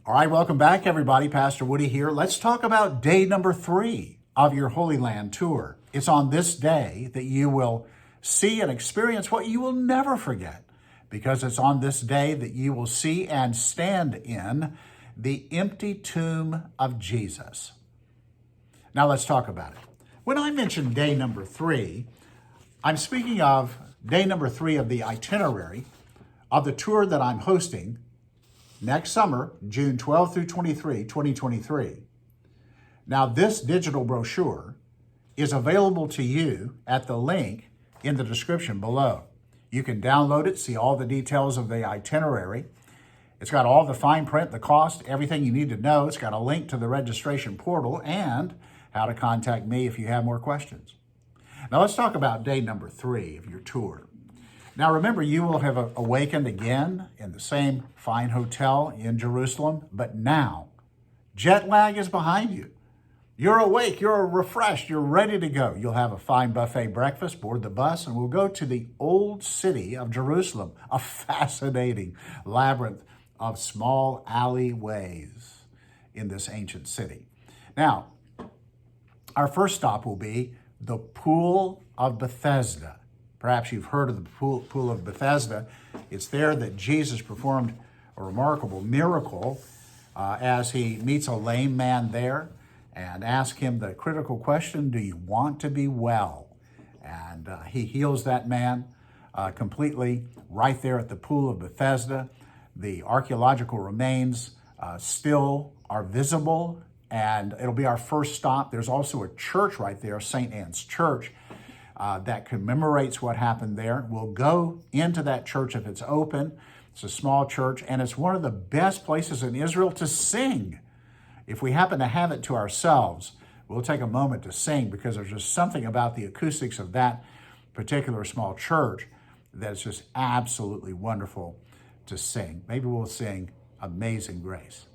All right, welcome back, everybody. Pastor Woody here. Let's talk about day number 3 of your Holy Land tour. It's on this day that you will see and experience what you will never forget, because it's on this day that you will see and stand in the empty tomb of Jesus. Now let's talk about it. When I mention day number 3, I'm speaking of day number 3 of the itinerary of the tour that I'm hosting next summer, June 12 through 23, 2023. Now, this digital brochure is available to you at the link in the description below. You can download it, see all the details of the itinerary. It's got all the fine print, the cost, everything you need to know. It's got a link to the registration portal and how to contact me if you have more questions. Now, let's talk about day number 3 of your tour. Now, remember, you will have awakened again in the same fine hotel in Jerusalem, but now jet lag is behind you. You're awake, you're refreshed, you're ready to go. You'll have a fine buffet breakfast, board the bus, and we'll go to the old city of Jerusalem, a fascinating labyrinth of small alleyways in this ancient city. Now, our first stop will be the Pool of Bethesda. Perhaps you've heard of the pool of Bethesda. It's there that Jesus performed a remarkable miracle as he meets a lame man there and asks him the critical question, do you want to be well? And he heals that man completely right there at the pool of Bethesda. The archaeological remains still are visible, and it'll be our first stop. There's also a church right there, St. Anne's Church, that commemorates what happened there. We'll go into that church if it's open. It's a small church, and it's one of the best places in Israel to sing. If we happen to have it to ourselves, we'll take a moment to sing, because there's just something about the acoustics of that particular small church that's just absolutely wonderful to sing. Maybe we'll sing Amazing Grace.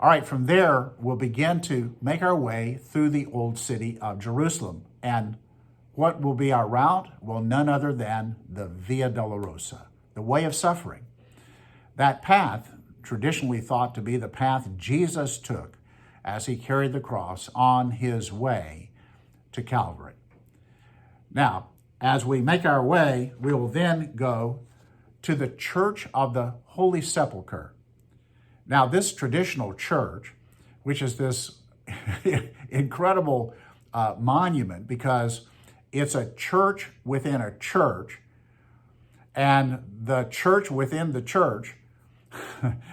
All right, from there, we'll begin to make our way through the old city of Jerusalem. And what will be our route? Well, none other than the Via Dolorosa, the way of suffering. That path, traditionally thought to be the path Jesus took as he carried the cross on his way to Calvary. Now, as we make our way, we will then go to the Church of the Holy Sepulcher. Now, this traditional church, which is this incredible monument, because it's a church within a church, and the church within the church,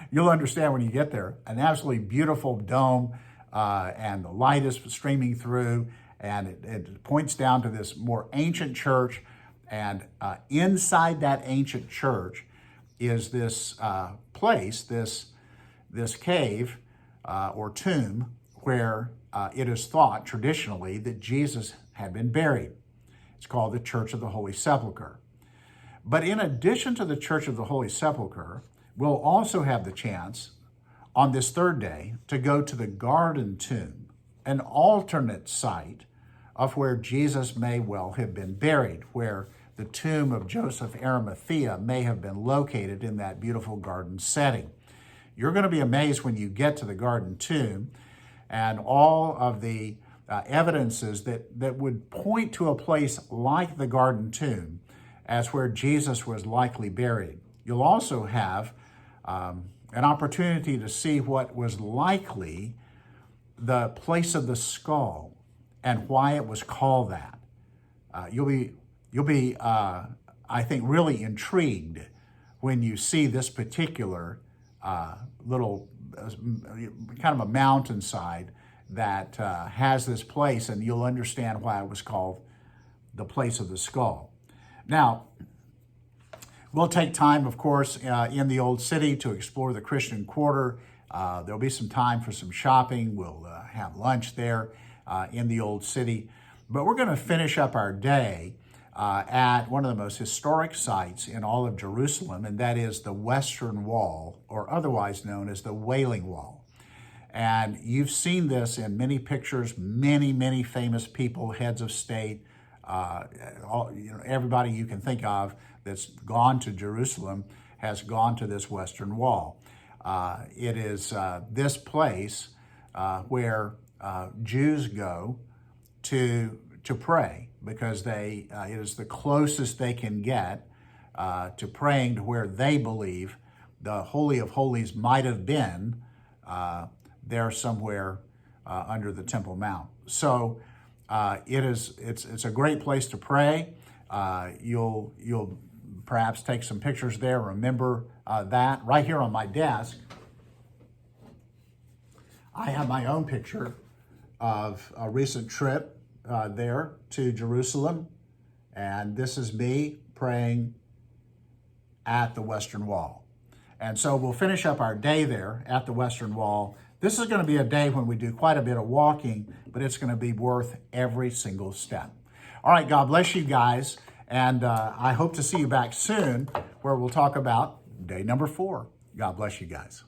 you'll understand when you get there, an absolutely beautiful dome, and the light is streaming through, and it points down to this more ancient church, and inside that ancient church is this place, this cave or tomb, where it is thought traditionally that Jesus had been buried. It's called the Church of the Holy Sepulcher. But in addition to the Church of the Holy Sepulcher, we'll also have the chance on this third day to go to the Garden Tomb, an alternate site of where Jesus may well have been buried, where the tomb of Joseph Arimathea may have been located in that beautiful garden setting. You're going to be amazed when you get to the Garden Tomb and all of the evidences that would point to a place like the Garden Tomb as where Jesus was likely buried. You'll also have an opportunity to see what was likely the place of the skull and why it was called that. You'll be, I think, really intrigued when you see this particular little kind of a mountainside that has this place, and you'll understand why it was called the place of the skull. Now, we'll take time, of course, in the old city to explore the Christian Quarter. There'll be some time for some shopping. We'll have lunch there in the old city. But we're going to finish up our day at one of the most historic sites in all of Jerusalem, and that is the Western Wall, or otherwise known as the Wailing Wall. And you've seen this in many pictures, many famous people, heads of state, everybody you can think of that's gone to Jerusalem has gone to this Western Wall. It is this place where Jews go to pray, because it is the closest they can get to praying to where they believe the Holy of Holies might have been there somewhere under the Temple Mount. So it's a great place to pray. You'll perhaps take some pictures there. Remember that. Right here on my desk, I have my own picture of a recent trip there to Jerusalem. And this is me praying at the Western Wall. And so we'll finish up our day there at the Western Wall. This is going to be a day when we do quite a bit of walking, but it's going to be worth every single step. All right, God bless you guys. And I hope to see you back soon, where we'll talk about day number 4. God bless you guys.